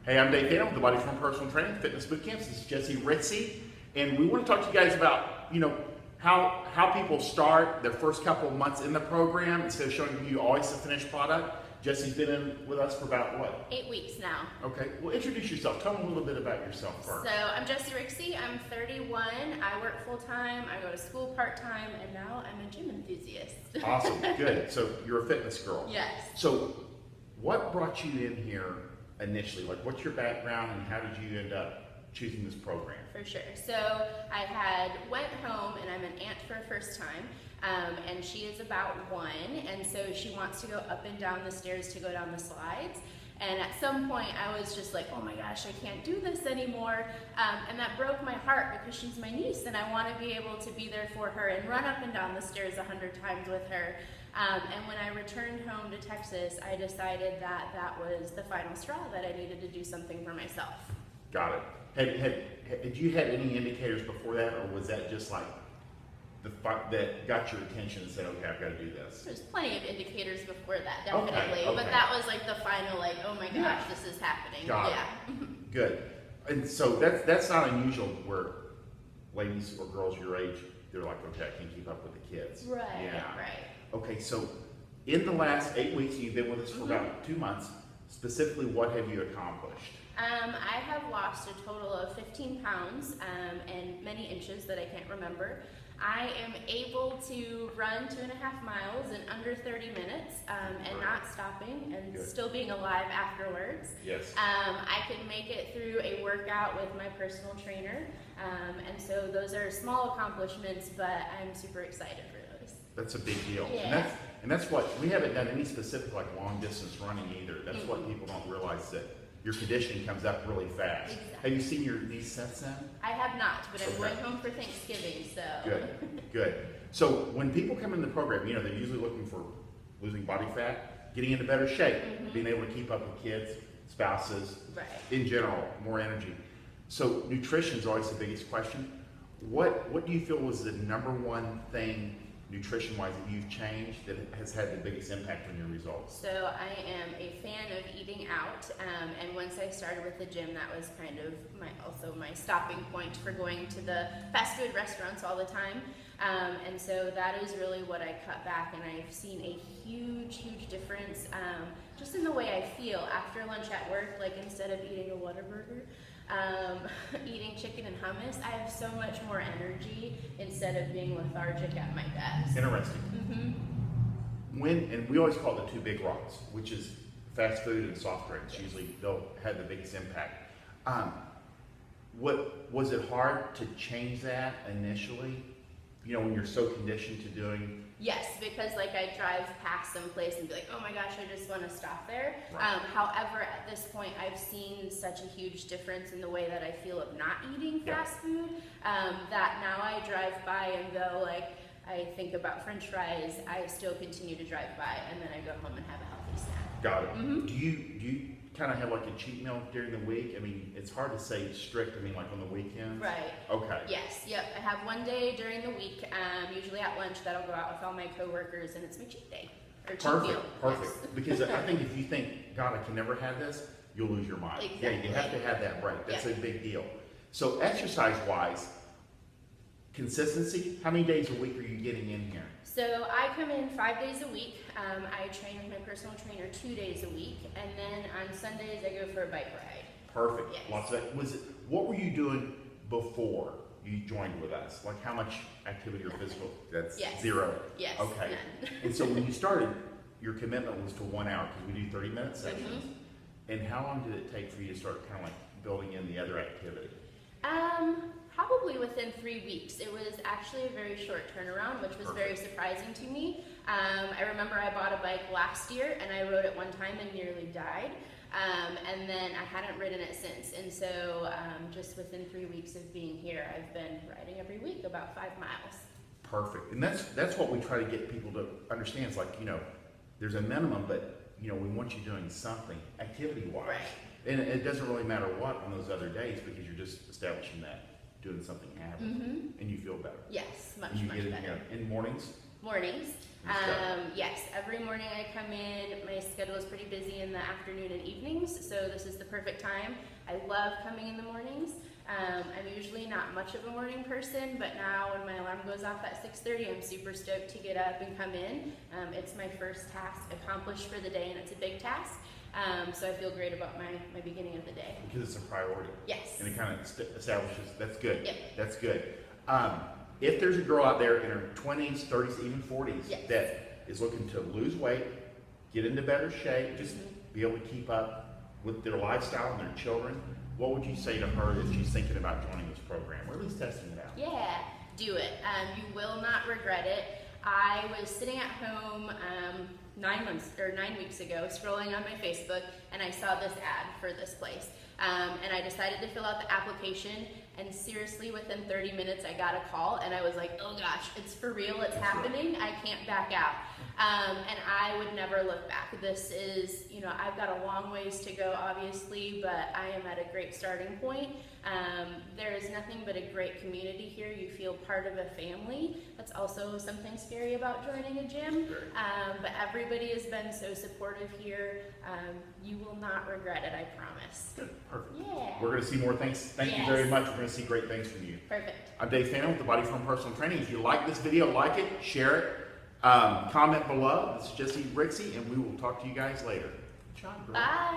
Hey, I'm Dave Hanna with the Body Form Personal Training Fitness Bootcamps. This is Jessi, and we want to talk to you guys about, how people start their first couple of months in the program instead of showing you always the finished product. Jessi's been in with us for about what? 8 weeks now. Okay, well, introduce yourself. Tell them a little bit about yourself first. So I'm Jessi. I'm 31. I work full time. I go to school part time, and now I'm a gym enthusiast. Awesome, good. So you're a fitness girl. Yes. So what brought you in here initially? Like, what's your background, and how did you end up choosing this program? For sure. So I went home, and I'm an aunt for a first time. And she is about 1, and so she wants to go up and down the stairs to go down the slides. And at some point I was just like, oh my gosh, I can't do this anymore. And that broke my heart because she's my niece and I want to be able to be there for her and run up and down the stairs 100 times with her. And when I returned home to Texas, I decided that that was the final straw, that I needed to do something for myself. Got it. Had you had any indicators before that, or was that just like that got your attention and said, okay, I've got to do this? There's plenty of indicators before that, definitely. Okay. But that was like the final, like, oh my gosh, this is happening. Got it. Good. And so that's not unusual where ladies or girls your age, they're like, okay, I can't keep up with the kids. Right, yeah. right. Okay, so in the last 8 weeks, you've been with us for about 2 months, specifically what have you accomplished? I have lost a total of 15 pounds and many inches that I can't remember. I am able to run 2.5 miles in under 30 minutes and not stopping and still being alive afterwards. Yes. I can make it through a workout with my personal trainer, and so those are small accomplishments, but I'm super excited for those. That's a big deal. Yeah. And that's what, we haven't done any specific like long distance running either. That's what people don't realize, that your conditioning comes up really fast. Exactly. Have you seen your niece since then? I have not, but I'm going home for Thanksgiving, so. Good. So when people come in the program, they're usually looking for losing body fat, getting into better shape, being able to keep up with kids, spouses, in general, more energy. So nutrition is always the biggest question. What do you feel was the #1 thing nutrition-wise that you've changed that has had the biggest impact on your results? So I am a fan of eating out, and once I started with the gym, that was kind of my stopping point for going to the fast food restaurants all the time. And so that is really what I cut back, and I've seen a huge difference just in the way I feel after lunch at work. Like, instead of eating a Whataburger, eating chicken and hummus, I have so much more energy instead of being lethargic at my desk. Interesting. And we always call it the 2 big rocks, which is fast food and soft drinks. Usually they'll have the biggest impact. What was it hard to change that initially? When you're so conditioned to doing. Yes, because like I drive past some place and be like, oh my gosh, I just want to stop there. Right. However, at this point, I've seen such a huge difference in the way that I feel of not eating fast food, that now I drive by and though like I think about French fries, I still continue to drive by and then I go home and have a healthy snack. Got it. Do you kind of have like a cheat meal during the week? I mean, it's hard to say strict. I mean, like on the weekends. Right. Okay. Yes. Yep. I have one day during the week, usually at lunch, that I'll go out with all my coworkers, and it's my cheat day or cheat meal. Perfect. Yes. Because I think if you think, God, I can never have this, you'll lose your mind. Exactly. Yeah, you have to have that break. That's a big deal. So exercise-wise, consistency. How many days a week are you getting in here? So I come in 5 days a week. I train with my personal trainer 2 days a week, and then on Sundays I go for a bike ride. Perfect. Yes. Lots of that. What were you doing before you joined with us? Like, how much activity or physical? That's zero. Yes. Okay. None. And so when you started, your commitment was to 1 hour, because we do 30-minute sessions. And how long did it take for you to start kind of like building in the other activity? Probably within 3 weeks. It was actually a very short turnaround, which was very surprising to me. I remember I bought a bike last year and I rode it one time and nearly died. And then I hadn't ridden it since. And so just within 3 weeks of being here, I've been riding every week about 5 miles. Perfect. And that's what we try to get people to understand. It's like, there's a minimum, but we want you doing something activity-wise. Right. And it doesn't really matter what on those other days, because you're just establishing that doing something habit, and you feel better. Yes, much get in better. here in mornings. Mornings. Okay. Yes, every morning I come in. My schedule is pretty busy in the afternoon and evenings, so this is the perfect time. I love coming in the mornings. I'm usually not much of a morning person, but now when my alarm goes off at 6:30, I'm super stoked to get up and come in. It's my first task accomplished for the day, and it's a big task. So I feel great about my beginning of the day. Because it's a priority. Yes. And it kind of establishes, that's good. Yep. That's good. If there's a girl out there in her 20s, 30s, even 40s Yes. that is looking to lose weight, get into better shape, just be able to keep up with their lifestyle and their children, what would you say to her if she's thinking about joining this program, or at least testing it out? Yeah, do it. You will not regret it. I was sitting at home 9 weeks ago, scrolling on my Facebook, and I saw this ad for this place. And I decided to fill out the application, and seriously, within 30 minutes, I got a call, and I was like, oh gosh, it's for real, it's happening, I can't back out. And I would never look back. This is, I've got a long ways to go, obviously, but I am at a great starting point. There is nothing but a great community here. You feel part of a family. That's also something scary about joining a gym. But everybody has been so supportive here. You will not regret it, I promise. Good, perfect. Yeah. We're going to see more things. Thank you very much. We're going to see great things from you. Perfect. I'm Dave Fannin with the Body Form Personal Training. If you like this video, like it, share it, comment below. This is Jessi Rixey, and we will talk to you guys later. Good job, girl. Bye.